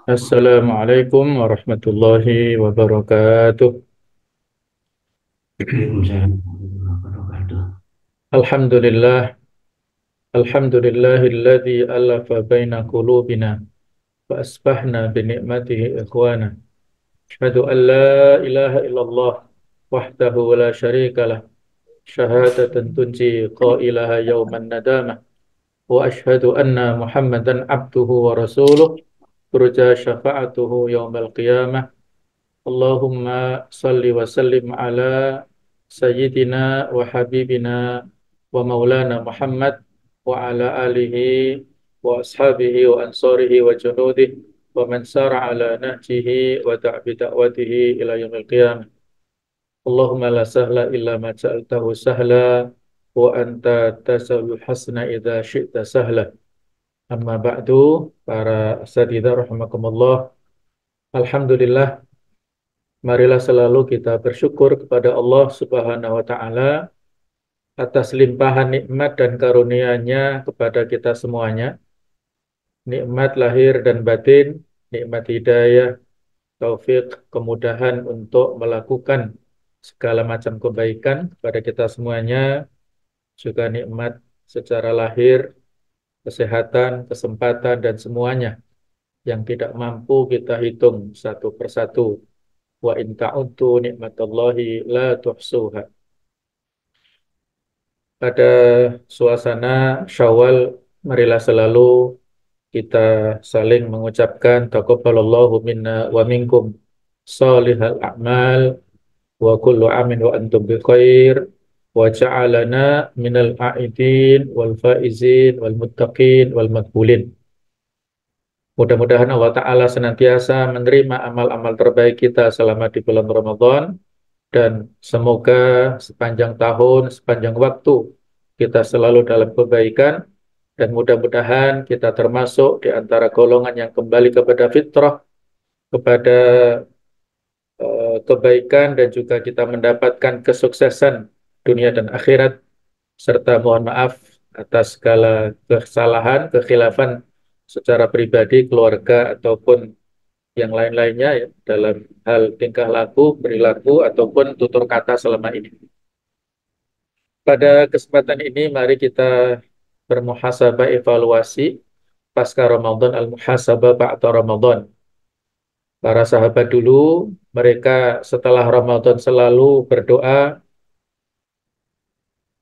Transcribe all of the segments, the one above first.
Assalamualaikum warahmatullahi wabarakatuh. Waalaikumsalam warahmatullahi wabarakatuh. Alhamdulillah, alhamdulillahilladzi alafa baina qulubina wa asbahna bi ni'matihi ikhwana. Asyhadu an la ilaha illallah wahdahu la syarika lah. Syahadatan tunji qailaha yauman nadamah. Wa asyhadu anna Muhammadan abduhu wa rasuluh. Turja syafa'atuhu yaumal qiyamah. Allahumma salli wa sallim ala sayyidina wa habibina wa maulana Muhammad wa ala alihi wa ashabihi wa ansarihi wa junudihi wa man sara ala nahjihi wa da'bi da'watihi ila yaumil qiyamah. Allahumma la sahla illa ma ja'altahu sahla wa anta tasawwul hasna idza syi'ta sahla. Amma ba'du, para asatidzah rahimakumullah. Alhamdulillah, marilah selalu kita bersyukur kepada Allah Subhanahu wa taala atas limpahan nikmat dan karunia-Nya kepada kita semuanya. Nikmat lahir dan batin, nikmat hidayah, taufik, kemudahan untuk melakukan segala macam kebaikan kepada kita semuanya, juga nikmat secara lahir, kesehatan, kesempatan dan semuanya yang tidak mampu kita hitung satu persatu. Wa in ta'uddu nikmatallahi la tuhsuha. Pada suasana Syawal, marilah selalu kita saling mengucapkan taqabbalallahu minna wa minkum salihal a'mal wa kullu amin wa antum bi khair wa ja'alana minal a'idin wal faizin wal muttaqin wal maqbulin. Mudah-mudahan Allah Ta'ala senantiasa menerima amal-amal terbaik kita selama di bulan Ramadan, dan semoga sepanjang tahun, sepanjang waktu kita selalu dalam kebaikan, dan mudah-mudahan kita termasuk di antara golongan yang kembali kepada fitrah, kepada kebaikan, dan juga kita mendapatkan kesuksesan dunia dan akhirat, serta mohon maaf atas segala kesalahan, kekhilafan secara pribadi, keluarga, ataupun yang lain-lainnya ya, dalam hal tingkah laku, perilaku, ataupun tutur kata selama ini. Pada kesempatan ini, mari kita bermuhasabah evaluasi pasca Ramadan, al-muhasabah ba'da Ramadan. Para sahabat dulu, mereka setelah Ramadan selalu berdoa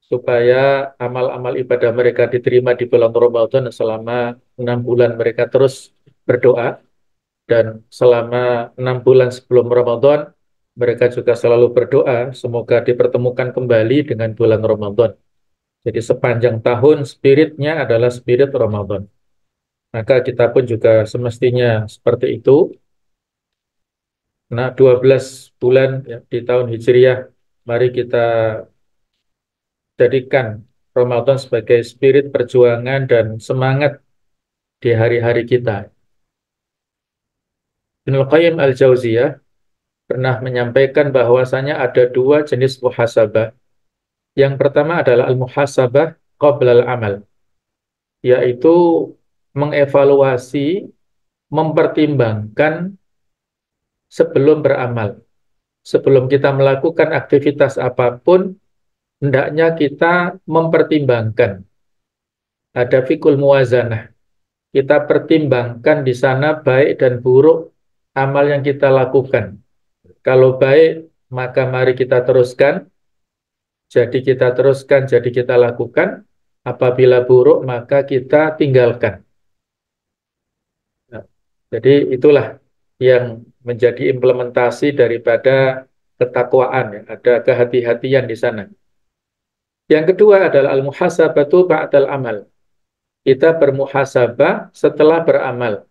supaya amal-amal ibadah mereka diterima di bulan Ramadan. Selama 6 bulan mereka terus berdoa, dan selama 6 bulan sebelum Ramadan mereka juga selalu berdoa semoga dipertemukan kembali dengan bulan Ramadan. Jadi sepanjang tahun spiritnya adalah spirit Ramadan. Maka kita pun juga semestinya seperti itu. Nah, 12 bulan ya, di tahun Hijriah, mari kita jadikan Ramadan sebagai spirit perjuangan dan semangat di hari-hari kita. Ibnul Qayyim Al-Jauziyah pernah menyampaikan bahwasanya ada dua jenis muhasabah. Yang pertama adalah al-muhasabah qabla al-amal, yaitu mengevaluasi, mempertimbangkan sebelum beramal. Sebelum kita melakukan aktivitas apapun, hendaknya kita mempertimbangkan. Ada fikul muwazanah. Kita pertimbangkan di sana baik dan buruk amal yang kita lakukan. Kalau baik, maka mari kita teruskan. Jadi kita teruskan, jadi kita lakukan. Apabila buruk, maka kita tinggalkan. Nah, jadi itulah yang menjadi implementasi daripada ketakwaan, ya. Ada kehati-hatian di sana. Yang kedua adalah al-muhasabatu ba'dal amal. Kita bermuhasabah setelah beramal.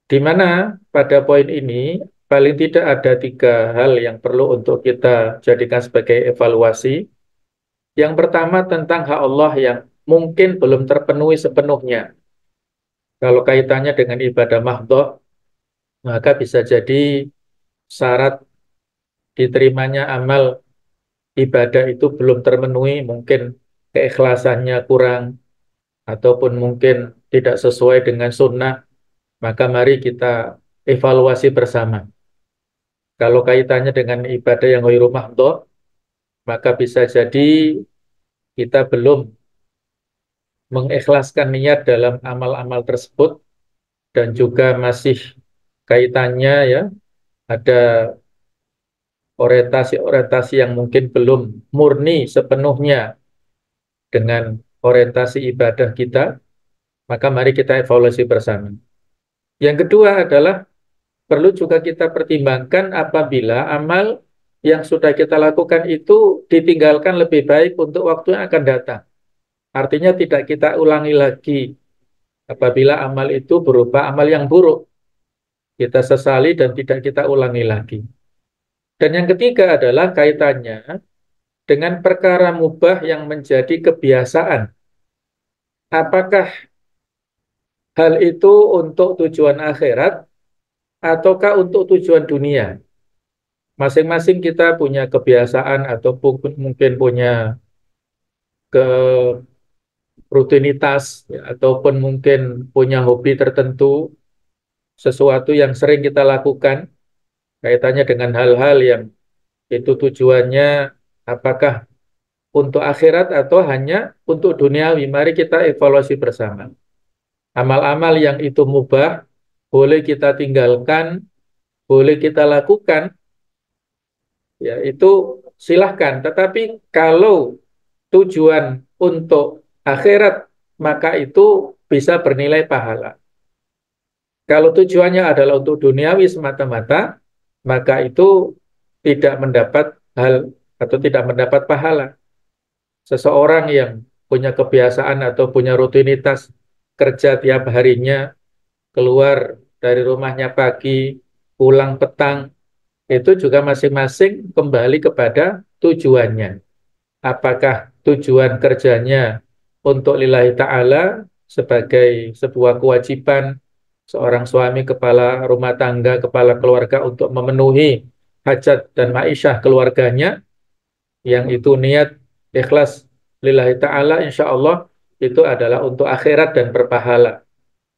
Di mana pada poin ini paling tidak ada 3 hal yang perlu untuk kita jadikan sebagai evaluasi. Yang pertama tentang hak Allah yang mungkin belum terpenuhi sepenuhnya. Kalau kaitannya dengan ibadah mahdhah, maka bisa jadi syarat diterimanya amal ibadah itu belum terpenuhi, mungkin keikhlasannya kurang, ataupun mungkin tidak sesuai dengan sunnah, maka mari kita evaluasi bersama. Kalau kaitannya dengan ibadah yang ghairu mahdhah, maka bisa jadi kita belum mengikhlaskan niat dalam amal-amal tersebut dan juga masih kaitannya ya ada orientasi-orientasi yang mungkin belum murni sepenuhnya dengan orientasi ibadah kita, maka mari kita evaluasi bersama. Yang kedua adalah perlu juga kita pertimbangkan apabila amal yang sudah kita lakukan itu ditinggalkan lebih baik untuk waktu yang akan datang. Artinya tidak kita ulangi lagi apabila amal itu berupa amal yang buruk. Kita sesali dan tidak kita ulangi lagi. Dan yang ketiga adalah kaitannya dengan perkara mubah yang menjadi kebiasaan. Apakah hal itu untuk tujuan akhirat ataukah untuk tujuan dunia? Masing-masing kita punya kebiasaan ataupun mungkin punya ke rutinitas ya, ataupun mungkin punya hobi tertentu, sesuatu yang sering kita lakukan kaitannya dengan hal-hal yang itu tujuannya apakah untuk akhirat atau hanya untuk duniawi. Mari kita evaluasi bersama. Amal-amal yang itu mubah boleh kita tinggalkan, boleh kita lakukan, ya itu silahkan. Tetapi kalau tujuan untuk akhirat, maka itu bisa bernilai pahala. Kalau tujuannya adalah untuk duniawi semata-mata, maka itu tidak mendapat hal atau tidak mendapat pahala. Seseorang yang punya kebiasaan atau punya rutinitas kerja tiap harinya, keluar dari rumahnya pagi, pulang petang, itu juga masing-masing kembali kepada tujuannya. Apakah tujuan kerjanya untuk lillahi ta'ala sebagai sebuah kewajiban seorang suami kepala rumah tangga, kepala keluarga untuk memenuhi hajat dan ma'isyah keluarganya, yang itu niat ikhlas lillahi ta'ala, insya Allah itu adalah untuk akhirat dan berpahala.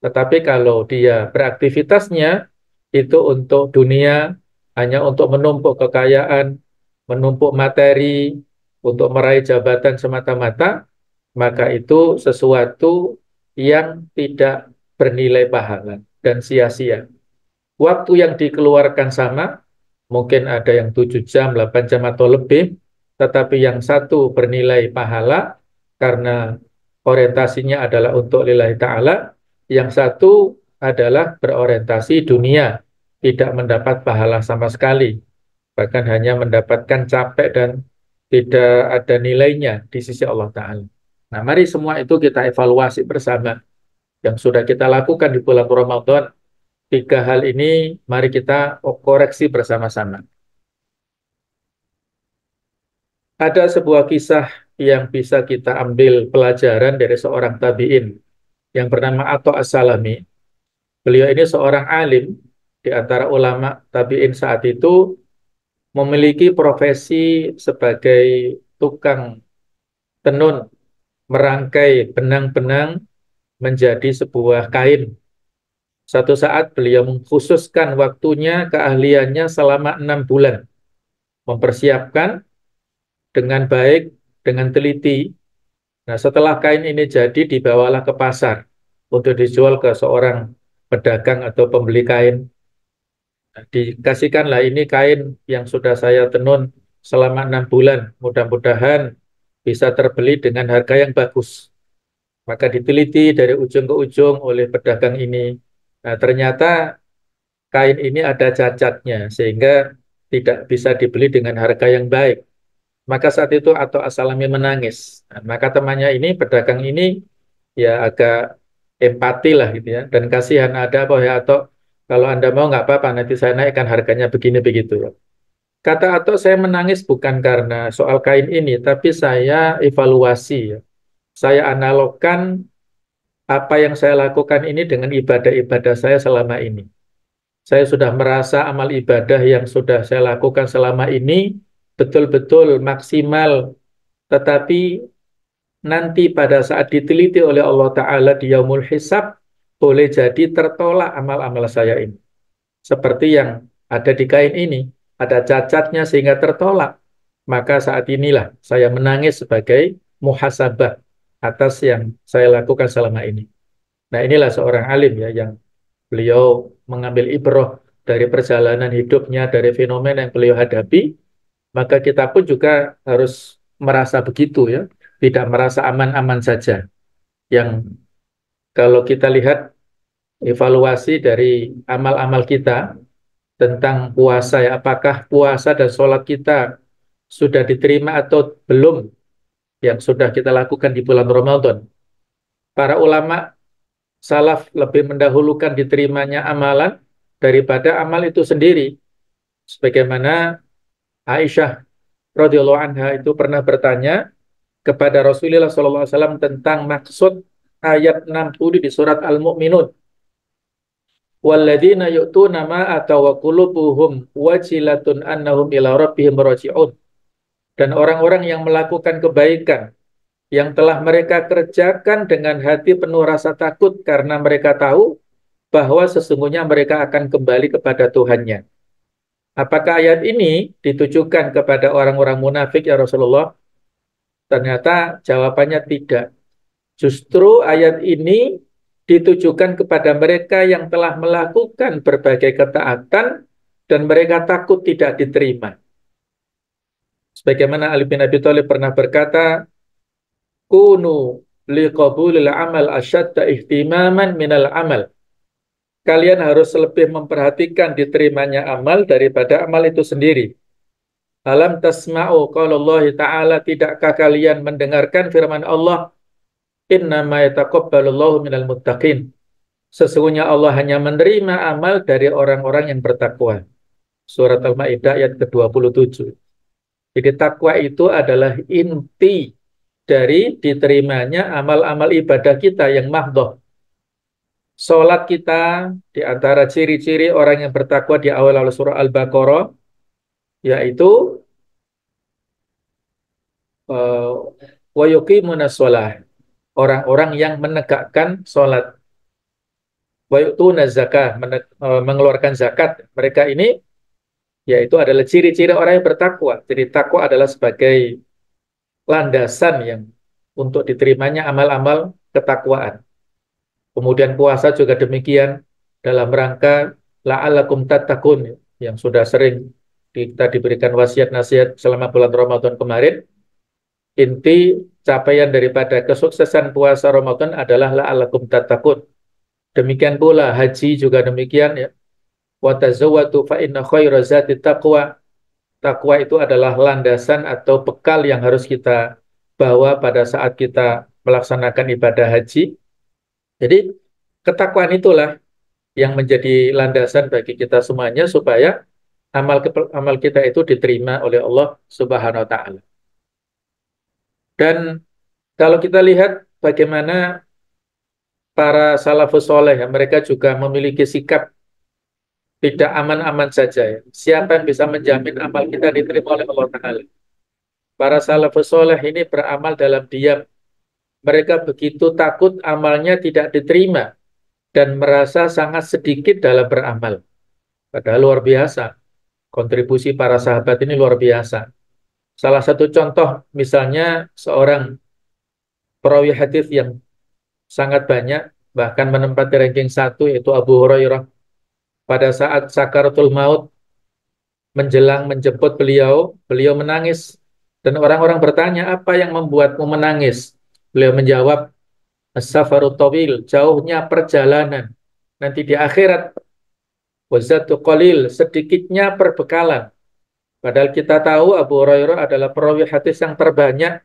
Tetapi kalau dia beraktivitasnya itu untuk dunia, hanya untuk menumpuk kekayaan, menumpuk materi, untuk meraih jabatan semata-mata, maka itu sesuatu yang tidak bernilai pahala dan sia-sia. Waktu yang dikeluarkan sama, mungkin ada yang 7 jam, 8 jam atau lebih, tetapi yang satu bernilai pahala karena orientasinya adalah untuk lillahi ta'ala, yang satu adalah berorientasi dunia, tidak mendapat pahala sama sekali, bahkan hanya mendapatkan capek dan tidak ada nilainya di sisi Allah Ta'ala. Nah, mari semua itu kita evaluasi bersama. Yang sudah kita lakukan di bulan Ramadan, tiga hal ini mari kita koreksi bersama-sama. Ada sebuah kisah yang bisa kita ambil pelajaran dari seorang tabi'in yang bernama Atha As-Salami. Beliau ini seorang alim di antara ulama tabi'in saat itu, memiliki profesi sebagai tukang tenun, merangkai benang-benang menjadi sebuah kain. Satu saat beliau mengkhususkan waktunya, keahliannya selama 6 bulan, mempersiapkan dengan baik, dengan teliti. Nah, setelah kain ini jadi, dibawalah ke pasar untuk dijual ke seorang pedagang atau pembeli kain. Nah, dikasihkanlah ini kain yang sudah saya tenun selama 6 bulan. Mudah-mudahan bisa terbeli dengan harga yang bagus. Maka diteliti dari ujung ke ujung oleh pedagang ini. Nah, ternyata kain ini ada cacatnya sehingga tidak bisa dibeli dengan harga yang baik. Maka saat itu Atha As-Salami menangis. Nah, maka temannya ini, pedagang ini, ya agak empati lah gitu ya. Dan kasihan, ada apa ya Atha, kalau Anda mau nggak apa-apa, nanti saya naikkan harganya begini begitu ya. Kata Atha, saya menangis bukan karena soal kain ini, tapi saya evaluasi ya. Saya analogkan apa yang saya lakukan ini dengan ibadah-ibadah saya selama ini. Saya sudah merasa amal ibadah yang sudah saya lakukan selama ini betul-betul maksimal, tetapi nanti pada saat diteliti oleh Allah Ta'ala di Yaumul Hisab, boleh jadi tertolak amal-amal saya ini. Seperti yang ada di kain ini, ada cacatnya sehingga tertolak. Maka saat inilah saya menangis sebagai muhasabah atas yang saya lakukan selama ini. Nah, inilah seorang alim ya yang beliau mengambil ibrah dari perjalanan hidupnya, dari fenomena yang beliau hadapi, maka kita pun juga harus merasa begitu ya, tidak merasa aman-aman saja. Yang kalau kita lihat evaluasi dari amal-amal kita tentang puasa ya, apakah puasa dan sholat kita sudah diterima atau belum yang sudah kita lakukan di bulan Ramadan. Para ulama salaf lebih mendahulukan diterimanya amalan daripada amal itu sendiri. Sebagaimana Aisyah radhiyallahu anha itu pernah bertanya kepada Rasulullah SAW tentang maksud ayat 60 di surat Al-Mu'minun. Walladzina yu'tuna ma ataw wa qulubuhum wajilatun annahum ila rabbihim raji'un. Dan orang-orang yang melakukan kebaikan yang telah mereka kerjakan dengan hati penuh rasa takut karena mereka tahu bahwa sesungguhnya mereka akan kembali kepada Tuhannya. Apakah ayat ini ditujukan kepada orang-orang munafik ya Rasulullah? Ternyata jawabannya tidak. Justru ayat ini ditujukan kepada mereka yang telah melakukan berbagai ketaatan dan mereka takut tidak diterima. Sebagaimana Ali bin Abi Thalib pernah berkata, Kunu liqabulil amal asyadda ihtimaman minal amal. Kalian harus lebih memperhatikan diterimanya amal daripada amal itu sendiri. Alam tasma'u qaulallahi ta'ala, tidakkah kalian mendengarkan firman Allah, innama yataqabbalullahu minal muttaqin. Sesungguhnya Allah hanya menerima amal dari orang-orang yang bertakwa. Surat Al-Maidah ayat ke-27. Jadi takwa itu adalah inti dari diterimanya amal-amal ibadah kita yang mahdoh. Salat kita di antara ciri-ciri orang yang bertakwa di awal-awal surah Al-Baqarah yaitu wa yuqimunas shalah, orang-orang yang menegakkan salat, wa yu'tunaz zakah, mengeluarkan zakat. Mereka ini yaitu adalah ciri-ciri orang yang bertakwa. Jadi takwa adalah sebagai landasan yang untuk diterimanya amal-amal ketakwaan. Kemudian puasa juga demikian dalam rangka la'allakum tattaqun yang sudah sering kita diberikan wasiat nasihat selama bulan Ramadan kemarin. Inti capaian daripada kesuksesan puasa Ramadan adalah la'allakum tattaqun. Demikian pula haji juga demikian ya. Wa tazawwadu fa inna khaira zati taqwa. Takwa itu adalah landasan atau bekal yang harus kita bawa pada saat kita melaksanakan ibadah haji. Jadi ketakwaan itulah yang menjadi landasan bagi kita semuanya supaya amal kita itu diterima oleh Allah Subhanahu wa taala. Dan kalau kita lihat bagaimana para salafus soleh, ya, mereka juga memiliki sikap tidak aman-aman saja. Ya. Siapa yang bisa menjamin amal kita diterima oleh Allah Ta'ala? Para salafus soleh ini beramal dalam diam. Mereka begitu takut amalnya tidak diterima dan merasa sangat sedikit dalam beramal. Padahal luar biasa. Kontribusi para sahabat ini luar biasa. Salah satu contoh misalnya seorang perawi hadis yang sangat banyak, bahkan menempati ranking 1 yaitu Abu Hurairah. Pada saat sakaratul maut menjelang menjemput beliau, beliau menangis. Dan orang-orang bertanya, apa yang membuatmu menangis? Beliau menjawab, as-safarut tawil, jauhnya perjalanan. Nanti di akhirat, wazatu qalil, sedikitnya perbekalan. Padahal kita tahu Abu Hurairah adalah perawi hadis yang terbanyak,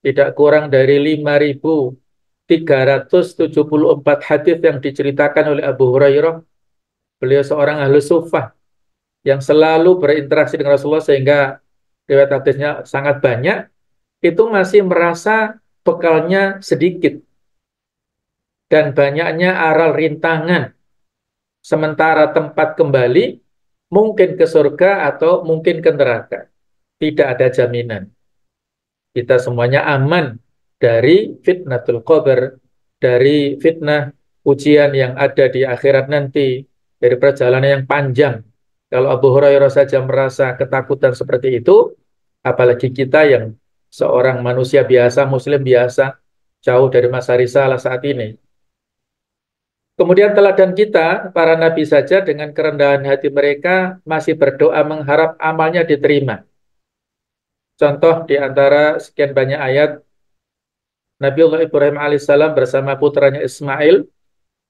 tidak kurang dari 5.374 hadis yang diceritakan oleh Abu Hurairah. Beliau seorang ahli sufah yang selalu berinteraksi dengan Rasulullah sehingga riwayat hadisnya sangat banyak, itu masih merasa bekalnya sedikit dan banyaknya aral rintangan. Sementara tempat kembali mungkin ke surga atau mungkin ke neraka. Tidak ada jaminan. Kita semuanya aman dari fitnatul qabr, dari fitnah ujian yang ada di akhirat nanti, dari perjalanan yang panjang. Kalau Abu Hurairah saja merasa ketakutan seperti itu, apalagi kita yang seorang manusia biasa, muslim biasa, jauh dari masa risalah saat ini. Kemudian teladan kita, para nabi saja dengan kerendahan hati mereka masih berdoa mengharap amalnya diterima. Contoh di antara sekian banyak ayat, Nabiullah Ibrahim alaihissalam bersama putranya Ismail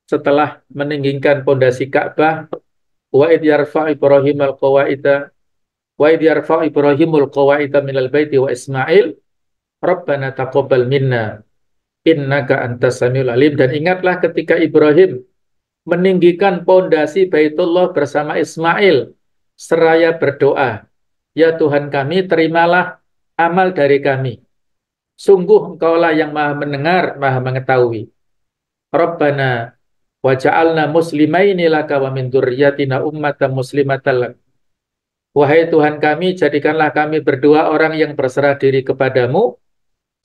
setelah meninggikan pondasi Ka'bah, wa id yarfa Ibrahimul qawaida wa id yarfa Ibrahimul qawaida minal baiti wa Ismail, Rabbana taqabbal minna innaka antas samiul alim. Dan ingatlah ketika Ibrahim meninggikan pondasi Baitullah bersama Ismail seraya berdoa, ya Tuhan kami, terimalah amal dari kami. Sungguh Engkaulah yang Maha mendengar, Maha mengetahui. Rabbana waja'alna muslimaini laka wa min dzurriyyatina ummatan muslimatan lak. Wahai Tuhan kami, jadikanlah kami berdua orang yang berserah diri kepadamu,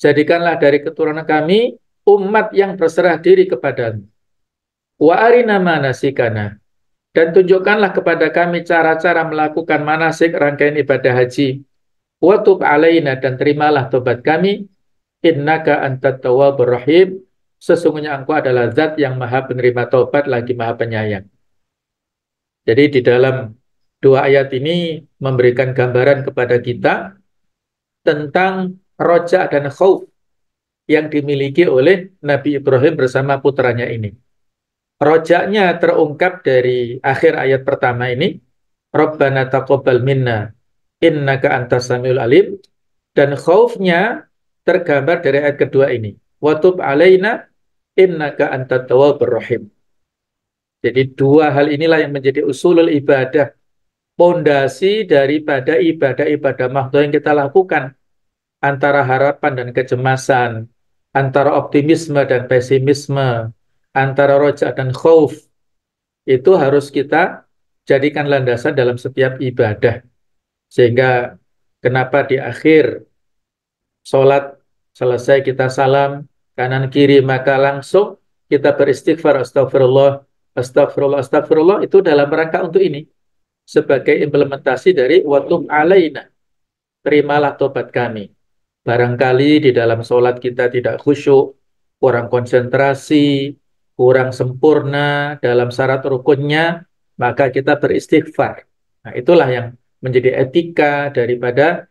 jadikanlah dari keturunan kami umat yang berserah diri kepadamu. Wa arina manasikana, dan tunjukkanlah kepada kami cara-cara melakukan manasik rangkaian ibadah haji. Wa tub alaina, dan terimalah tobat kami. Innaka antat tawwabur rahim, sesungguhnya Engkau adalah zat yang maha penerima taubat lagi maha penyayang. Jadi di dalam dua ayat ini memberikan gambaran kepada kita tentang roja dan khauf yang dimiliki oleh Nabi Ibrahim bersama putranya ini. Rojaknya terungkap dari akhir ayat pertama ini, Rabbana taqabbal minna innaka antas samiul alim, dan khaufnya tergambar dari ayat kedua ini, wa tub alaina innaka antat tawwabur rahim. Jadi dua hal inilah yang menjadi usulul ibadah, pondasi daripada ibadah-ibadah mahdoh yang kita lakukan, antara harapan dan kecemasan, antara optimisme dan pesimisme, antara roja dan khauf, itu harus kita jadikan landasan dalam setiap ibadah. Sehingga kenapa di akhir sholat selesai kita salam, kanan kiri maka langsung kita beristighfar, astagfirullah, astagfirullah, astagfirullah, itu dalam rangka untuk ini. Sebagai implementasi dari watub alaina, terimalah tobat kami. Barangkali di dalam sholat kita tidak khusyuk, kurang konsentrasi, kurang sempurna dalam syarat rukunnya, maka kita beristighfar. Nah, itulah yang menjadi etika daripada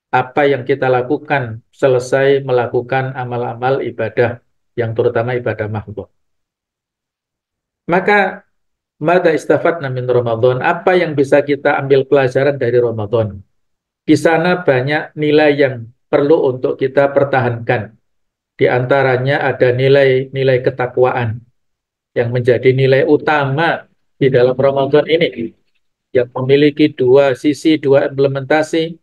apa yang kita lakukan selesai melakukan amal-amal ibadah, yang terutama ibadah mahdoh. Maka mada istafatna min Ramadan, apa yang bisa kita ambil pelajaran dari Ramadan? Di sana banyak nilai yang perlu untuk kita pertahankan. Di antaranya ada nilai-nilai ketakwaan yang menjadi nilai utama di dalam Ramadan ini, yang memiliki dua sisi, dua implementasi,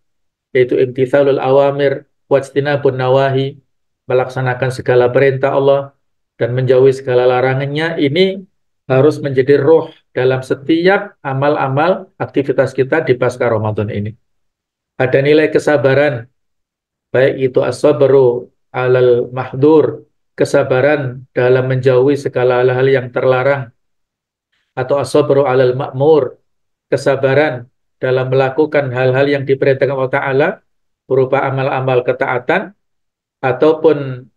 yaitu imtithalul awamir wajtinabun nawahi, melaksanakan segala perintah Allah dan menjauhi segala larangannya. Ini harus menjadi roh dalam setiap amal-amal aktivitas kita di pasca Ramadan ini. Ada nilai kesabaran, baik itu as-sabru alal mahdur, kesabaran dalam menjauhi segala hal-hal yang terlarang, atau as-sabru alal ma'mur, kesabaran dalam melakukan hal-hal yang diperintahkan Allah Ta'ala berupa amal-amal ketaatan, ataupun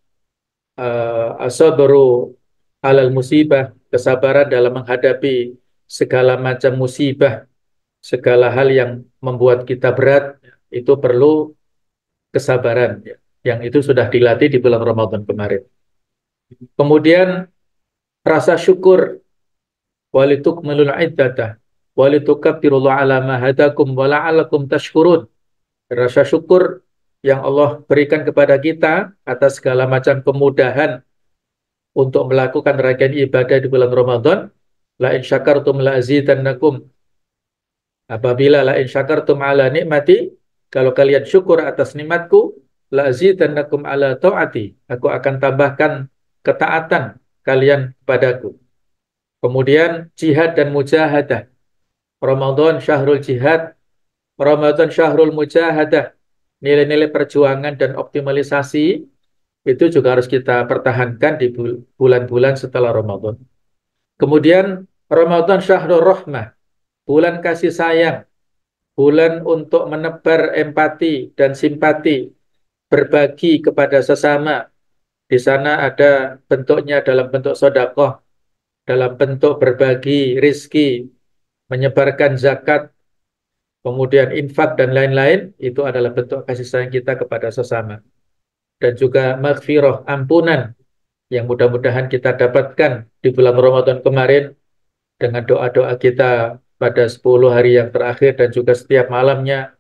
as-sabru alal musibah, kesabaran dalam menghadapi segala macam musibah, segala hal yang membuat kita berat, itu perlu kesabaran, ya. Yang itu sudah dilatih di bulan Ramadan kemarin. Kemudian rasa syukur, walitukmalul iddadah walitukabbirullaha ala ma hadakum wa la'allakum tashkurun. Rasa syukur yang Allah berikan kepada kita atas segala macam kemudahan untuk melakukan rangkaian ibadah di bulan Ramadan. La in syakartum la azidannakum. Apabila la in syakartum ala nikmati, kalau kalian syukur atas nikmatku, la azidannakum ala ta'ati, aku akan tambahkan ketaatan kalian padaku. Kemudian jihad dan mujahadah. Ramadan syahrul jihad, Ramadan syahrul mujahadah. Nilai-nilai perjuangan dan optimalisasi itu juga harus kita pertahankan di bulan-bulan setelah Ramadan. Kemudian Ramadan syahrul rahmah, bulan kasih sayang, bulan untuk menebar empati dan simpati, berbagi kepada sesama. Di sana ada bentuknya dalam bentuk sedekah, dalam bentuk berbagi rizki, menyebarkan zakat, kemudian infak dan lain-lain, itu adalah bentuk kasih sayang kita kepada sesama. Dan juga maghfirah, ampunan, yang mudah-mudahan kita dapatkan di bulan Ramadan kemarin dengan doa-doa kita pada 10 hari yang terakhir dan juga setiap malamnya.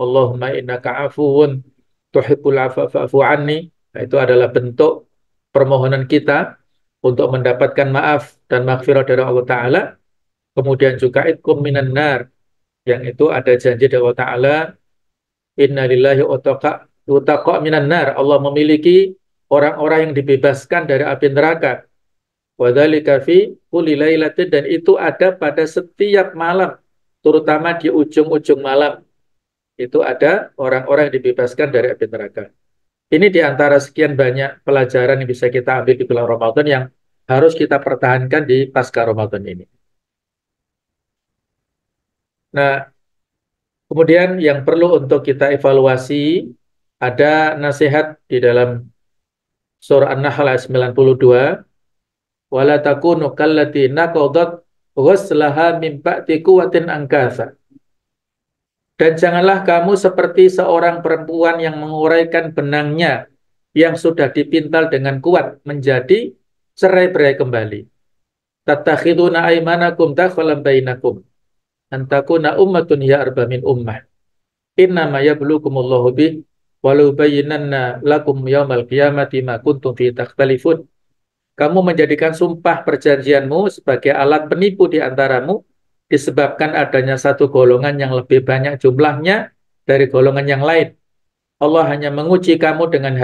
Allahumma innaka afuwun tuhibbul afwa fa'fu anni. Nah, itu adalah bentuk permohonan kita untuk mendapatkan maaf dan maghfirah dari Allah Ta'ala. Kemudian juga itqum minan nar, yang itu ada janji dari Allah Ta'ala, inna lillahi utaqa minan nar. Allah memiliki orang-orang yang dibebaskan dari api neraka. Wadzalika fi kulli lailatin, dan itu ada pada setiap malam, terutama di ujung-ujung malam. Itu ada orang-orang yang dibebaskan dari api neraka. Ini di antara sekian banyak pelajaran yang bisa kita ambil di bulan Ramadan yang harus kita pertahankan di pasca Ramadan ini. Nah, kemudian yang perlu untuk kita evaluasi, ada nasihat di dalam surah An-Nahl ayat 92, wala takunu kallati naqadat ghuslaha min ba'di quwwatin ankatha. Dan janganlah kamu seperti seorang perempuan yang menguraikan benangnya yang sudah dipintal dengan kuat menjadi cerai-berai kembali. Tattakhiduna aymanakum dakhalan bainakum an takuna ummatun ya arba min ummah. Innama yablukumullahu bih walau bayyinanna lakum yaumal qiyamati ma kuntum fi takhtalifun. Kamu menjadikan sumpah perjanjianmu sebagai alat penipu di antaramu disebabkan adanya satu golongan yang lebih banyak jumlahnya dari golongan yang lain. Allah hanya menguji kamu dengan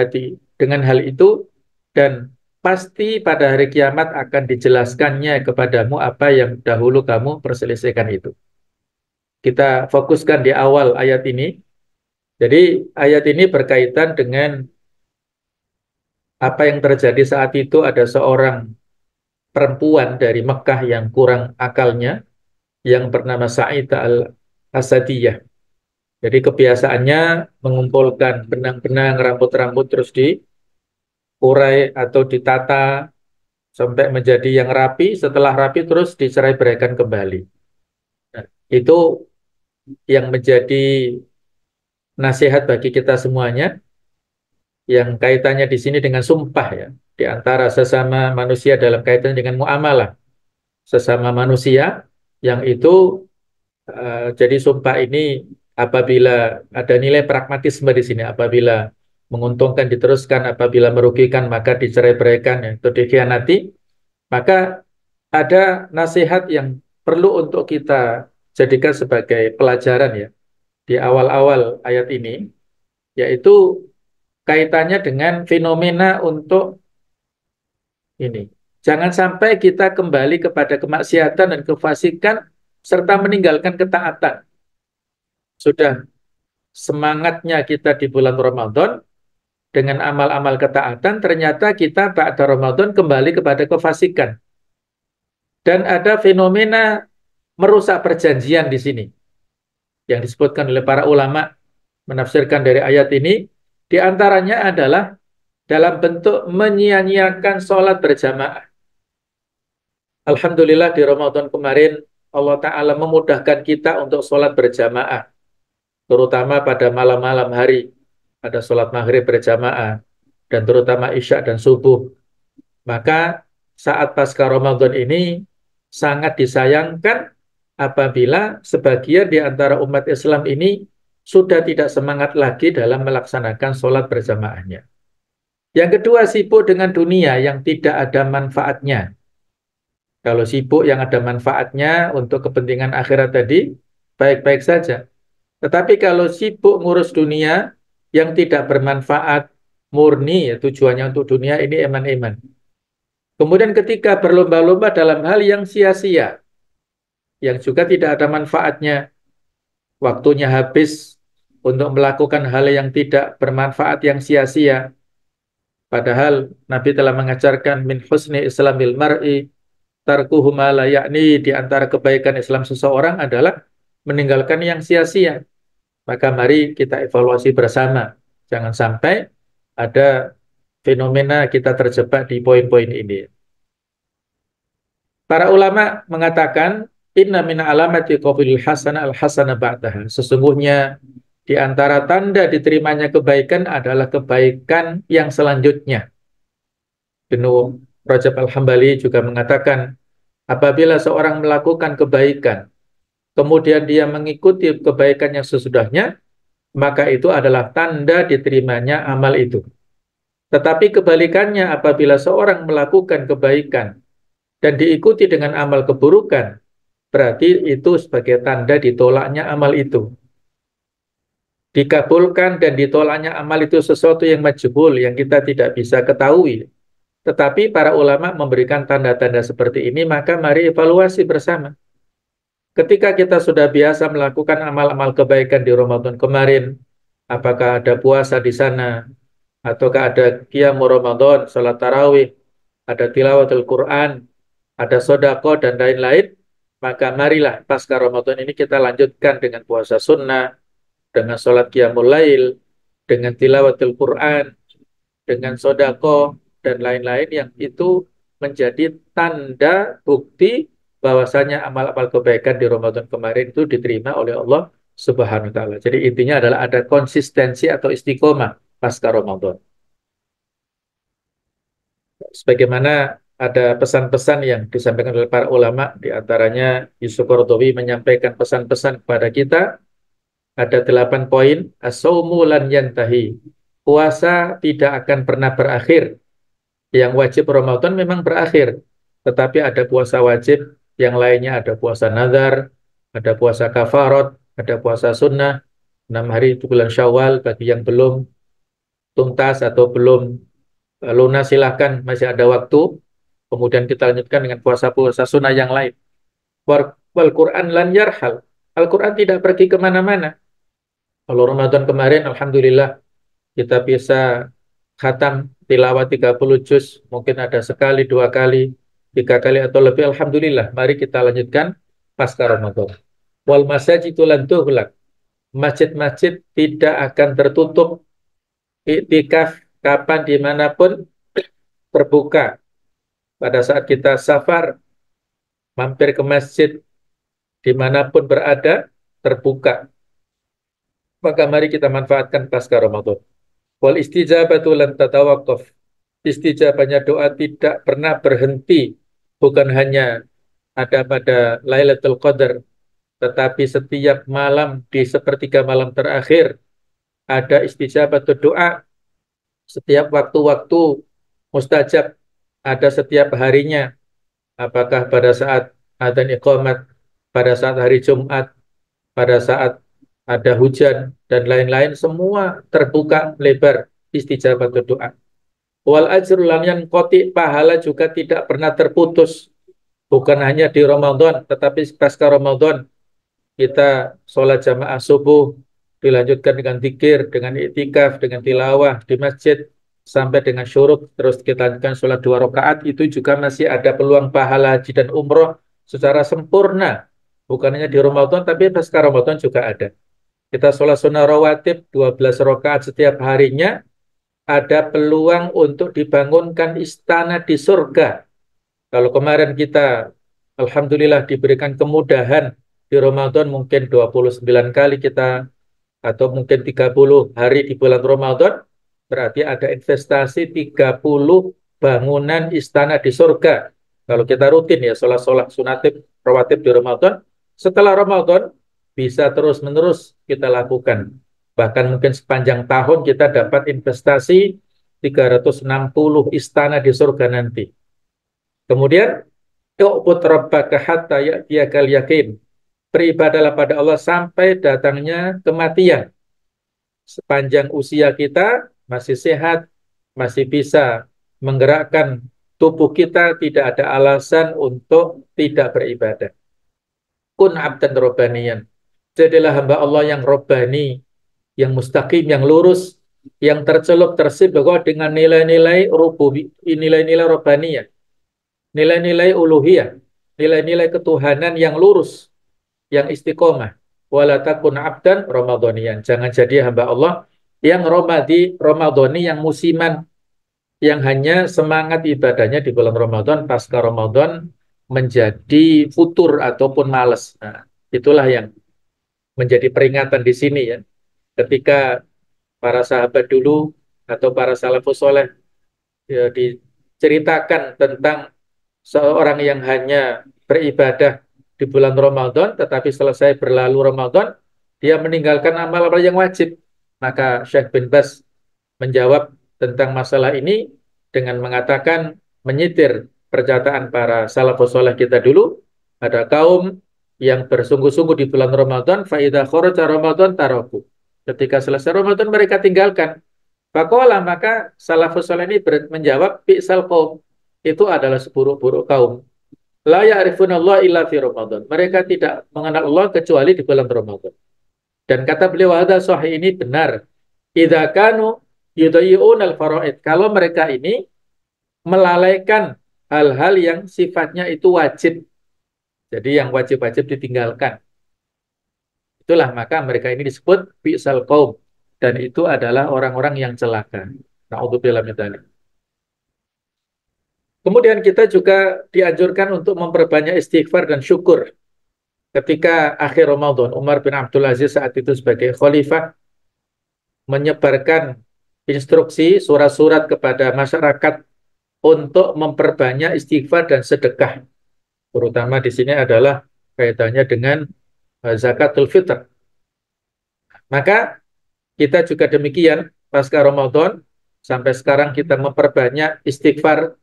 hal itu, dan pasti pada hari kiamat akan dijelaskannya kepadamu apa yang dahulu kamu perselisihkan itu. Kita fokuskan di awal ayat ini. Jadi ayat ini berkaitan dengan apa yang terjadi saat itu. Ada seorang perempuan dari Mekah yang kurang akalnya, yang bernama Sa'idah al-Asadiyah. Jadi kebiasaannya mengumpulkan benang-benang, rambut-rambut, terus diurai atau ditata sampai menjadi yang rapi. Setelah rapi terus dicerai-beraikan kembali. Nah, itu yang menjadi nasihat bagi kita semuanya, yang kaitannya di sini dengan sumpah ya, di antara sesama manusia dalam kaitan dengan muamalah sesama manusia, yang itu jadi sumpah ini apabila ada nilai pragmatisme di sini, apabila menguntungkan diteruskan, apabila merugikan maka dicerai-beraikan ya, atau dikhianati, maka ada nasihat yang perlu untuk kita jadikan sebagai pelajaran ya di awal-awal ayat ini, yaitu kaitannya dengan fenomena untuk ini. Jangan sampai kita kembali kepada kemaksiatan dan kefasikan serta meninggalkan ketaatan. Sudah semangatnya kita di bulan Ramadan dengan amal-amal ketaatan, ternyata kita pada Ramadan kembali kepada kefasikan. Dan ada fenomena merusak perjanjian di sini yang disebutkan oleh para ulama menafsirkan dari ayat ini. Di antaranya adalah dalam bentuk menyia-nyiakan sholat berjamaah. Alhamdulillah di Ramadan kemarin Allah Ta'ala memudahkan kita untuk sholat berjamaah, terutama pada malam-malam hari, ada sholat maghrib berjamaah, dan terutama isya dan subuh. Maka saat pasca Ramadan ini sangat disayangkan apabila sebagian di antara umat Islam ini sudah tidak semangat lagi dalam melaksanakan sholat berjamaahnya. Yang kedua, sibuk dengan dunia yang tidak ada manfaatnya. Kalau sibuk yang ada manfaatnya untuk kepentingan akhirat tadi, baik-baik saja. Tetapi kalau sibuk ngurus dunia yang tidak bermanfaat, murni ya, tujuannya untuk dunia, ini eman-eman. Kemudian ketika berlomba-lomba dalam hal yang sia-sia, yang juga tidak ada manfaatnya, waktunya habis untuk melakukan hal yang tidak bermanfaat, yang sia-sia. Padahal Nabi telah mengajarkan min husni islamil mar'i tarkuhumala, yakni di antara kebaikan Islam seseorang adalah meninggalkan yang sia-sia. Maka mari kita evaluasi bersama. Jangan sampai ada fenomena kita terjebak di poin-poin ini. Para ulama mengatakan, inna min alamati qabilil hasana al-hasana ba'daha. Sesungguhnya di antara tanda diterimanya kebaikan adalah kebaikan yang selanjutnya. Ibnu Rajab Al-Hambali juga mengatakan, apabila seorang melakukan kebaikan, kemudian dia mengikuti kebaikan yang sesudahnya, maka itu adalah tanda diterimanya amal itu. Tetapi kebalikannya, apabila seorang melakukan kebaikan dan diikuti dengan amal keburukan, berarti itu sebagai tanda ditolaknya amal itu. Dikabulkan dan ditolaknya amal itu sesuatu yang majhul, yang kita tidak bisa ketahui. Tetapi para ulama memberikan tanda-tanda seperti ini, maka mari evaluasi bersama. Ketika kita sudah biasa melakukan amal-amal kebaikan di Ramadan kemarin, apakah ada puasa di sana, ataukah ada qiyamul Ramadan, salat tarawih, ada tilawatul Quran, ada sodako dan lain-lain, maka marilah pasca Ramadan ini kita lanjutkan dengan puasa sunnah, dengan sholat qiyamul lail, dengan tilawatul Quran, dengan sodako, dan lain-lain yang itu menjadi tanda bukti bahwasanya amal-amal kebaikan di Ramadan kemarin itu diterima oleh Allah Subhanahu wa taala. Jadi intinya adalah ada konsistensi atau istiqomah pasca Ramadan. Sebagaimana ada pesan-pesan yang disampaikan oleh para ulama, di antaranya Yusuf Qaradawi menyampaikan pesan-pesan kepada kita, ada 8 poin. As-saumu lan yantahi. Puasa tidak akan pernah berakhir. Yang wajib Ramadan memang berakhir, tetapi ada puasa wajib, yang lainnya ada puasa nazar, ada puasa kafarat, ada puasa sunnah, 6 hari itu bulan Syawal bagi yang belum tuntas atau belum lunas, silahkan masih ada waktu. Kemudian kita lanjutkan dengan puasa-puasa sunnah yang lain. Wal Quran lan yarhal. Al-Quran tidak pergi kemana-mana. Kalau Ramadan kemarin, Alhamdulillah, kita bisa khatam tilawah 30 juz, mungkin ada sekali, 2 kali, 3 kali atau lebih. Alhamdulillah, mari kita lanjutkan pasca Ramadan. Wal masajidu lan tughlaq. Masjid-masjid tidak akan tertutup. Iktikaf kapan dimanapun terbuka. Pada saat kita safar, mampir ke masjid dimanapun berada, terbuka. Maka mari kita manfaatkan pasca Ramadan. Wal istijabatu lan tatawaqqaf. Istijabahnya doa tidak pernah berhenti, bukan hanya ada pada Lailatul Qadar, tetapi setiap malam di sepertiga malam terakhir ada istijabatul doa. Setiap waktu-waktu mustajab ada setiap harinya, apakah pada saat adzan iqamat, pada saat hari Jumat, pada saat ada hujan dan lain-lain, semua terbuka lebar istijabatul doa. Wal ajrul lan yanqati, pahala juga tidak pernah terputus, bukan hanya di Ramadan, tetapi pasca Ramadan kita sholat jamaah subuh, dilanjutkan dengan zikir, dengan iktikaf, dengan tilawah di masjid, sampai dengan syuruk, terus kita lanjutkan sholat 2 rakaat, itu juga masih ada peluang pahala haji dan umroh secara sempurna. Bukan hanya di Ramadan, tapi pasca Ramadan juga ada. Kita sholat sunnah rawatib 12 rakaat setiap harinya, ada peluang untuk dibangunkan istana di surga. Kalau kemarin kita Alhamdulillah diberikan kemudahan di Ramadan, mungkin 29 kali kita, atau mungkin 30 hari di bulan Ramadan, berarti ada investasi 30 bangunan istana di surga. Kalau kita rutin ya sholat-sholat sunatib rawatib di Ramadan, setelah Ramadan bisa terus-menerus kita lakukan. Bahkan mungkin sepanjang tahun kita dapat investasi 360 istana di surga nanti. Kemudian, "U'bud rabbaka hatta ya'tiyakal yakin." Beribadalah pada Allah sampai datangnya kematian. Sepanjang usia kita masih sehat, masih bisa menggerakkan tubuh kita, tidak ada alasan untuk tidak beribadah. Kun abdan robbaniyan. Jadilah hamba Allah yang robbani, yang mustaqim, yang lurus, yang tercelup tersibuk dengan nilai-nilai rububi, nilai-nilai robbaniyah. nilai-nilai uluhiyah, nilai-nilai ketuhanan yang lurus, yang istiqomah. Wala takun abdan ramadhaniyan. Jangan jadi hamba Allah yang ramadhani, yang musiman, yang hanya semangat ibadahnya di bulan Ramadan, pasca Ramadan menjadi futur ataupun malas. Nah, itulah yang menjadi peringatan di sini ya. Ketika para sahabat dulu atau para salafus soleh ya, diceritakan tentang seorang yang hanya beribadah di bulan Ramadan, tetapi selesai berlalu Ramadan, dia meninggalkan amal-amal yang wajib. Maka Syekh bin Baz menjawab tentang masalah ini dengan mengatakan, menyitir perkataan para salafus saleh kita dulu, ada kaum yang bersungguh-sungguh di bulan Ramadan, faida kharaja Ramadan taraku. Ketika selesai Ramadan mereka tinggalkan. Faqala, maka salafus saleh ini menjawab, bi'sal qaum, itu adalah seburuk-buruk kaum. La ya'rifunallah illa fi Ramadan. Mereka tidak mengenal Allah kecuali di bulan Ramadan. Dan kata beliau, hadza sahih, ini benar. Idza kanu yudayyi'unal faraid. Kalau mereka ini melalaikan hal-hal yang sifatnya itu wajib. Jadi yang wajib-wajib ditinggalkan. Itulah maka mereka ini disebut bi'sal qaum, dan itu adalah orang-orang yang celaka. Na'udzubillah min dzalik. Kemudian kita juga dianjurkan untuk memperbanyak istighfar dan syukur. Ketika akhir Ramadan, Umar bin Abdul Aziz saat itu sebagai khalifah menyebarkan instruksi surat-surat kepada masyarakat untuk memperbanyak istighfar dan sedekah. Terutama di sini adalah kaitannya dengan zakatul fitr. Maka kita juga demikian, pasca Ramadan sampai sekarang kita memperbanyak istighfar,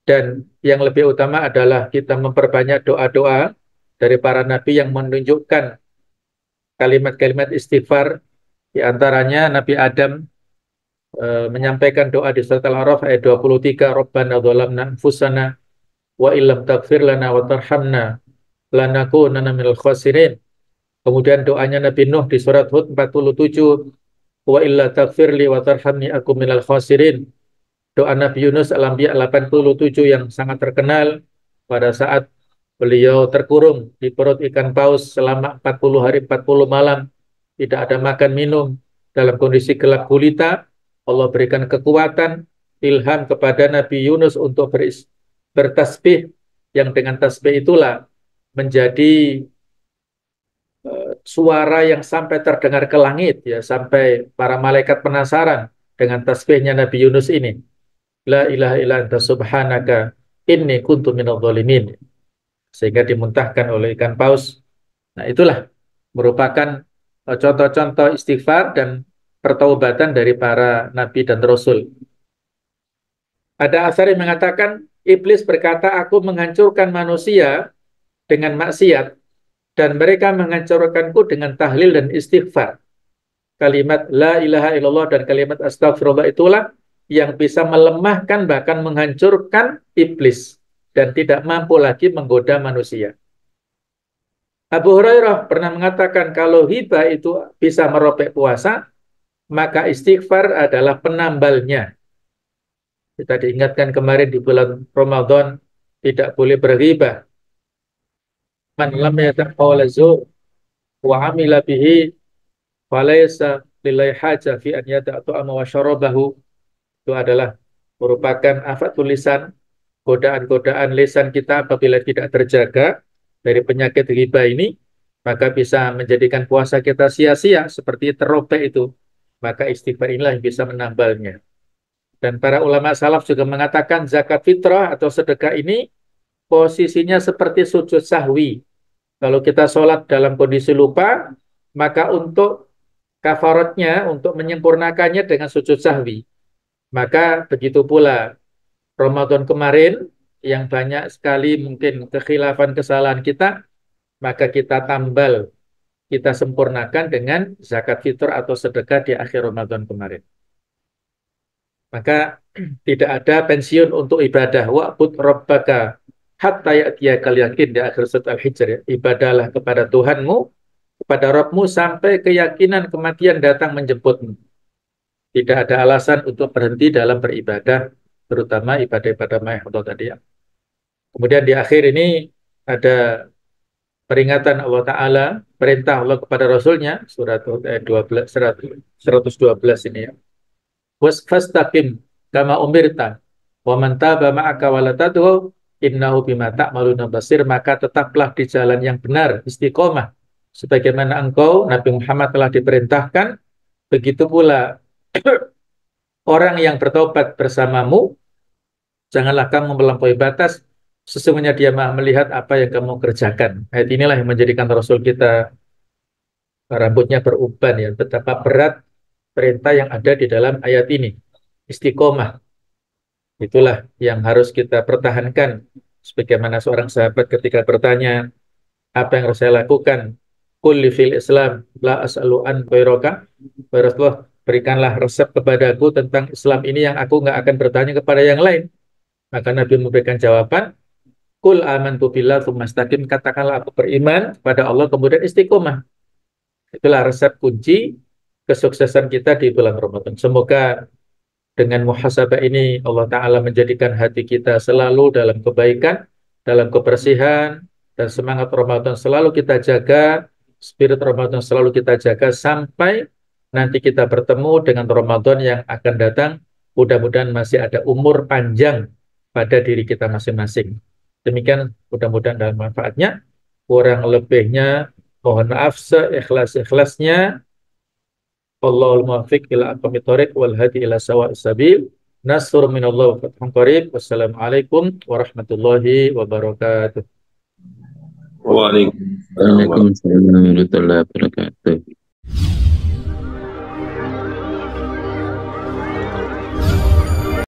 dan yang lebih utama adalah kita memperbanyak doa-doa dari para nabi yang menunjukkan kalimat-kalimat istighfar. Di antaranya Nabi Adam menyampaikan doa di surat Al-A'raf ayat 23, Rabbana dhalamna anfusana wa illam taghfir lana wa tarhamna lanakunanna minal khasirin. Kemudian doanya Nabi Nuh di surat Hud 47, wa illa taghfirli wa tarhamni aku minal khasirin. Doa Nabi Yunus Al-Anbiya 87 yang sangat terkenal pada saat beliau terkurung di perut ikan paus selama 40 hari 40 malam, tidak ada makan minum, dalam kondisi gelap gulita. Allah berikan kekuatan, ilham kepada Nabi Yunus untuk bertasbih, yang dengan tasbih itulah menjadi suara yang sampai terdengar ke langit ya, sampai para malaikat penasaran dengan tasbihnya Nabi Yunus ini. La ilaha illa anta subhanaka inni kuntu minadh dhalimin. Sehingga dimuntahkan oleh ikan paus. Nah, itulah merupakan contoh-contoh istighfar dan pertaubatan dari para nabi dan rasul. Ada asar yang mengatakan, iblis berkata, aku menghancurkan manusia dengan maksiat, dan mereka menghancurkanku dengan tahlil dan istighfar. Kalimat la ilaha illallah dan kalimat astagfirullah itulah yang bisa melemahkan bahkan menghancurkan iblis dan tidak mampu lagi menggoda manusia. Abu Hurairah pernah mengatakan kalau hibah itu bisa meropek puasa, maka istighfar adalah penambalnya. Kita diingatkan kemarin di bulan Ramadan tidak boleh berghibah. Man lam yataqawla zur wa amila bihi falaysa lillahi haja fi an yata'ama wa syarabahu. Itu adalah merupakan afat tulisan, godaan-godaan lisan kita apabila tidak terjaga dari penyakit riba ini, maka bisa menjadikan puasa kita sia-sia seperti terobek itu. Maka istighfar inilah yang bisa menambalnya. Dan para ulama salaf juga mengatakan zakat fitrah atau sedekah ini posisinya seperti sujud sahwi. Kalau kita sholat dalam kondisi lupa, maka untuk kafaratnya, untuk menyempurnakannya dengan sujud sahwi. Maka begitu pula Ramadan kemarin yang banyak sekali mungkin kekhilafan kesalahan kita, maka kita tambal, kita sempurnakan dengan zakat fitrah atau sedekah di akhir Ramadan kemarin. Maka tidak ada pensiun untuk ibadah. Wa'bud rabbaka hatta ya'tiyakal yakin di akhir surat Al-Hijr. Ya. Ibadahlah kepada Tuhanmu, kepada Rabbmu sampai keyakinan kematian datang menjemputmu. Tidak ada alasan untuk berhenti dalam beribadah, terutama ibadah-ibadah mahdhah tadi ya. Kemudian di akhir ini ada peringatan Allah Ta'ala, perintah Allah kepada Rasulnya, surat Hud ayat 12, 112 ini ya. Fastaqim kama umirta wa man taba ma'aka wa la tadghaw innahu bima ta'maluna basir, maka tetaplah di jalan yang benar, istiqomah sebagaimana engkau Nabi Muhammad telah diperintahkan, begitu pula orang yang bertobat bersamamu, janganlah kamu melampaui batas, sesungguhnya dia maha melihat apa yang kamu kerjakan. Ayat inilah yang menjadikan Rasul kita rambutnya beruban ya, betapa berat perintah yang ada di dalam ayat ini. Istiqomah, itulah yang harus kita pertahankan. Sebagaimana seorang sahabat ketika bertanya, apa yang harus saya lakukan? Kulli fil Islam la as'alu an khairoka. Rasulullah, berikanlah resep kepadaku tentang Islam ini yang aku nggak akan bertanya kepada yang lain. Maka Nabi memberikan jawaban, Kul amantu billah tsumma istaqim, katakanlah aku beriman pada Allah kemudian istiqomah. Itulah resep kunci kesuksesan kita di bulan Ramadan. Semoga dengan muhasabah ini Allah Ta'ala menjadikan hati kita selalu dalam kebaikan, dalam kebersihan, dan semangat Ramadan selalu kita jaga, spirit Ramadan selalu kita jaga sampai nanti kita bertemu dengan Ramadan yang akan datang. Mudah-mudahan masih ada umur panjang pada diri kita masing-masing. Demikian mudah-mudahan dalam manfaatnya. Kurang lebihnya mohon maaf seikhlas-ikhlasnya. Wallahul muwaffiq ila aqwamit thoriq wal hadi ila sawa'is sabil. Nasrun minallah wa fathun qarib. Wassalamualaikum warahmatullahi wabarakatuh. Waalaikumsalam. Waalaikumsalam warahmatullahi wabarakatuh.